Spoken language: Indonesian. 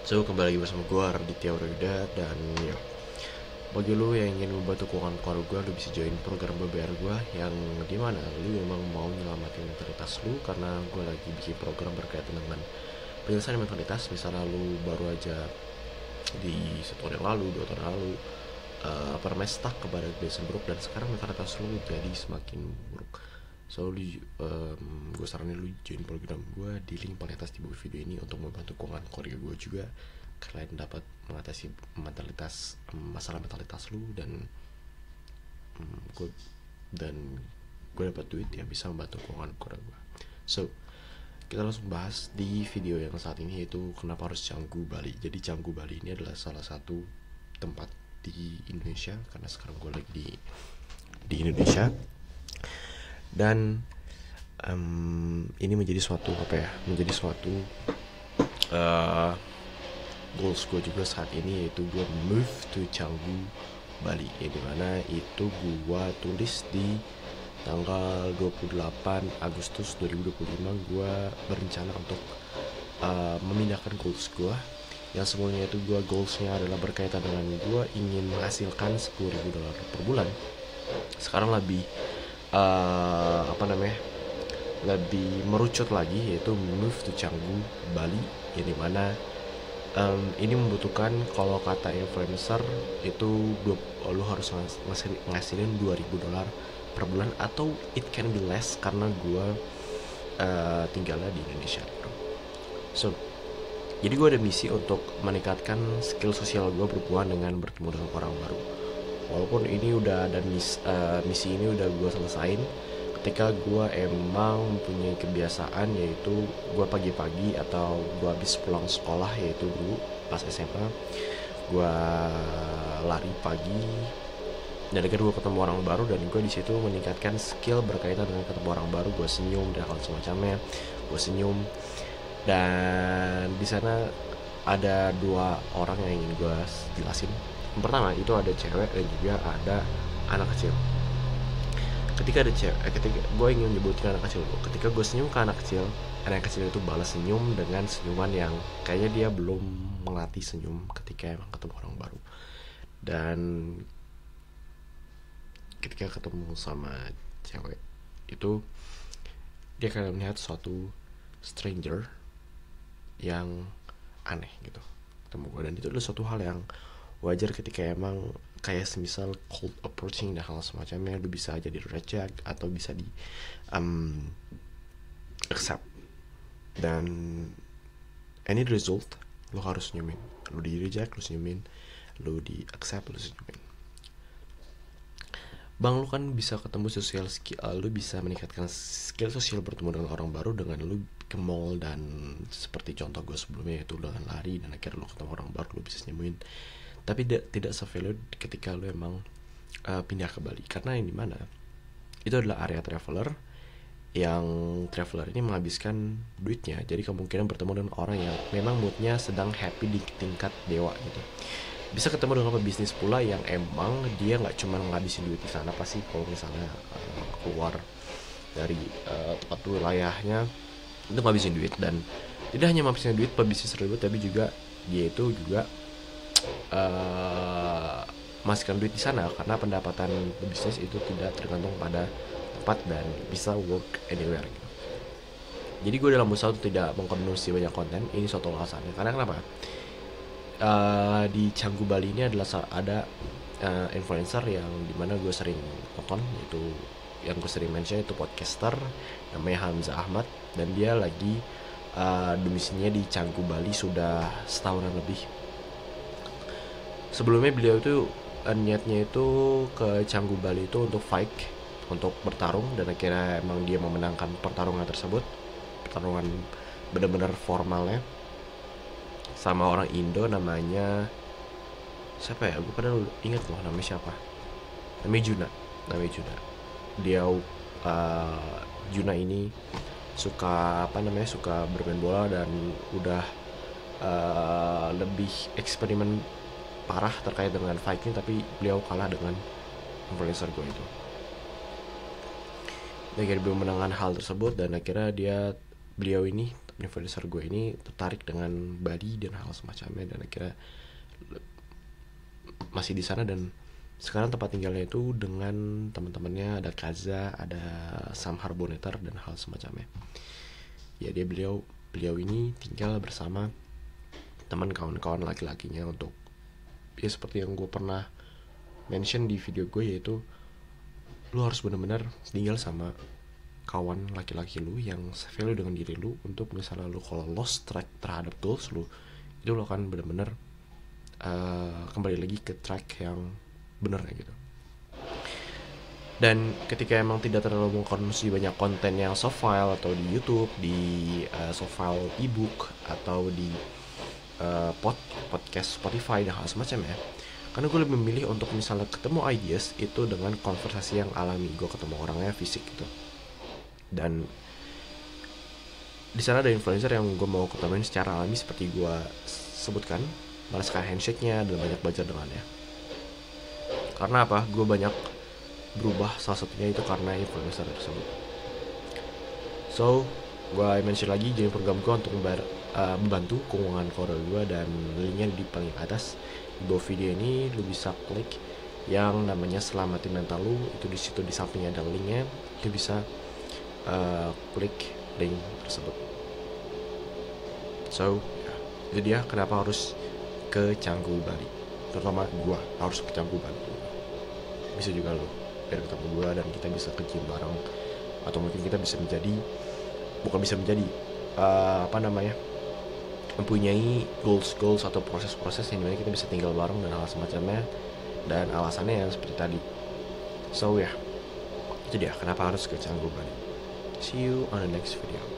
So, kembali lagi bersama gue Raditya Wirayuda. Dan ya, bagi lo yang ingin membantu keuangan keluarga gue, lo bisa join program BBR gue, yang dimana lo memang mau nyelamatin mentalitas lo. Karena gue lagi bikin program berkaitan dengan penyelesaian mentalitas. Misalnya lo baru aja di 1 tahun yang lalu, 2 tahun yang lalu pernah stuck kepada kebiasaan buruk, dan sekarang mentalitas lo jadi semakin buruk. So, gue saranin lu join program gue di link paling atas di bawah video ini untuk membantu keuangan keluarga gue juga. Kalian dapat mengatasi masalah mentalitas lu, dan gue dapat duit yang bisa membantu keuangan keluarga gue. So, kita langsung bahas di video yang saat ini, yaitu kenapa harus Canggu Bali. Jadi Canggu Bali ini adalah salah satu tempat di Indonesia, karena sekarang gue lagi di Indonesia. Dan ini menjadi suatu goals gue juga saat ini, yaitu gue move to Canggu Bali, yang dimana itu gue tulis di tanggal 28 Agustus 2025. Gue berencana untuk memindahkan goals gue yang sebelumnya itu goalsnya adalah berkaitan dengan gue ingin menghasilkan $10,000 per bulan. Sekarang lebih lebih merucut lagi, yaitu move to Canggu Bali, yang dimana ini membutuhkan, kalau kata influencer itu lu harus ngasilin $2,000 per bulan, atau it can be less karena gue tinggalnya di Indonesia, bro. So, jadi gue ada misi untuk meningkatkan skill sosial gue berhubungan dengan bertemu dengan orang baru. Walaupun ini udah ada misi ini udah gue selesain ketika gue emang mempunyai kebiasaan, yaitu gue pagi-pagi atau gue habis pulang sekolah, yaitu dulu pas SMA gue lari pagi, dan akhirnya gue ketemu orang baru, dan gue di situ meningkatkan skill berkaitan dengan ketemu orang baru. Gue senyum dan hal semacamnya, gue senyum. Dan di sana ada 2 orang yang ingin gue jelasin. Yang pertama itu ada cewek dan juga ada anak kecil. Ketika gue ingin nyebutin anak kecil, ketika gue senyum ke anak kecil itu balas senyum dengan senyuman yang kayaknya dia belum melatih senyum ketika emang ketemu orang baru. Dan ketika ketemu sama cewek itu, dia akan melihat suatu stranger yang aneh gitu ketemu gue, dan itu adalah suatu hal yang wajar ketika emang kayak semisal cold approaching dan hal semacamnya. Lu bisa aja di reject atau bisa di accept, dan any result lu harus senyumin. Lu di reject lu senyumin, lu di accept lu senyumin. Bang, lu kan bisa ketemu social skill, lu bisa meningkatkan skill sosial bertemu dengan orang baru dengan lu ke mall, dan seperti contoh gue sebelumnya, yaitu dengan lari, dan akhirnya lu ketemu orang baru, lu bisa senyumin. Tapi tidak se-valid ketika lu emang pindah ke Bali, karena yang dimana itu adalah area traveler, yang traveler ini menghabiskan duitnya. Jadi kemungkinan bertemu dengan orang yang memang moodnya sedang happy di tingkat dewa gitu. Bisa ketemu dengan pebisnis pula yang emang dia nggak cuma ngabisin duit di sana. Pasti kalau misalnya keluar dari tempat wilayahnya itu ngabisin duit, dan tidak hanya ngabisin duit pebisnis tersebut, tapi juga dia itu juga masukkan duit di sana, karena pendapatan bisnis itu tidak tergantung pada tempat dan bisa work anywhere gitu. Jadi gue dalam usaha untuk tidak mengkonsumsi banyak konten, ini suatu alasannya. Karena kenapa? Di Canggu Bali ini adalah ada influencer yang dimana gue sering tonton, yaitu yang gue sering mention, itu podcaster namanya Hamzah Ahmad, dan dia lagi domisilinya di Canggu Bali sudah setahunan lebih. Sebelumnya beliau itu niatnya itu ke Canggu Bali itu untuk fight, untuk bertarung, dan akhirnya emang dia memenangkan pertarungan tersebut, pertarungan benar-benar formalnya, sama orang Indo namanya siapa ya, gue padahal ingat loh namanya siapa, namanya Juna. Dia Juna ini suka bermain bola, dan udah lebih eksperimen parah terkait dengan fighting, tapi beliau kalah dengan influencer gue itu. Akhirnya beliau menangkan hal tersebut, dan akhirnya beliau ini influencer gue ini tertarik dengan Bali dan hal semacamnya, dan akhirnya masih di sana. Dan sekarang tempat tinggalnya itu dengan teman-temannya, ada Kaza, ada Sam Harboneter dan hal semacamnya. Ya beliau ini tinggal bersama teman kawan-kawan laki-lakinya untuk ya seperti yang gue pernah mention di video gue, yaitu lu harus benar-benar tinggal sama kawan laki-laki lu yang value dengan diri lu, untuk misalnya lu kalau lost track terhadap goals lu, itu lu akan benar-benar kembali lagi ke track yang benar gitu. Dan ketika emang tidak terlalu mengkonsumsi banyak konten yang soft file atau di YouTube, di soft file ebook atau di podcast Spotify dan hal semacamnya, karena gue lebih memilih untuk misalnya ketemu ideas itu dengan konversasi yang alami, gue ketemu orangnya fisik gitu. Dan di sana ada influencer yang gue mau ketemuin secara alami seperti gue sebutkan, merasakan handshake-nya dan banyak belajar dengannya. Karena apa? Gue banyak berubah, salah satunya itu karena influencer tersebut. So, gue mention lagi, jadi program gue untuk membantu keuangan keluarga gue, dan linknya di paling atas di bawah video ini. Lu bisa klik yang namanya selamatin mental lu, itu di situ di sampingnya ada linknya, lu bisa klik link tersebut. So, ya, itu dia kenapa harus ke Canggu Bali, terutama gue harus ke Canggu Bali. Bisa juga lu biar ketemu gue dan kita bisa ke gym bareng, atau mungkin kita bisa mempunyai goals atau proses-proses yang dimana kita bisa tinggal bareng dan hal semacamnya, dan alasannya yang seperti tadi. So ya, itu dia kenapa harus ke Canggu Bali. See you on the next video.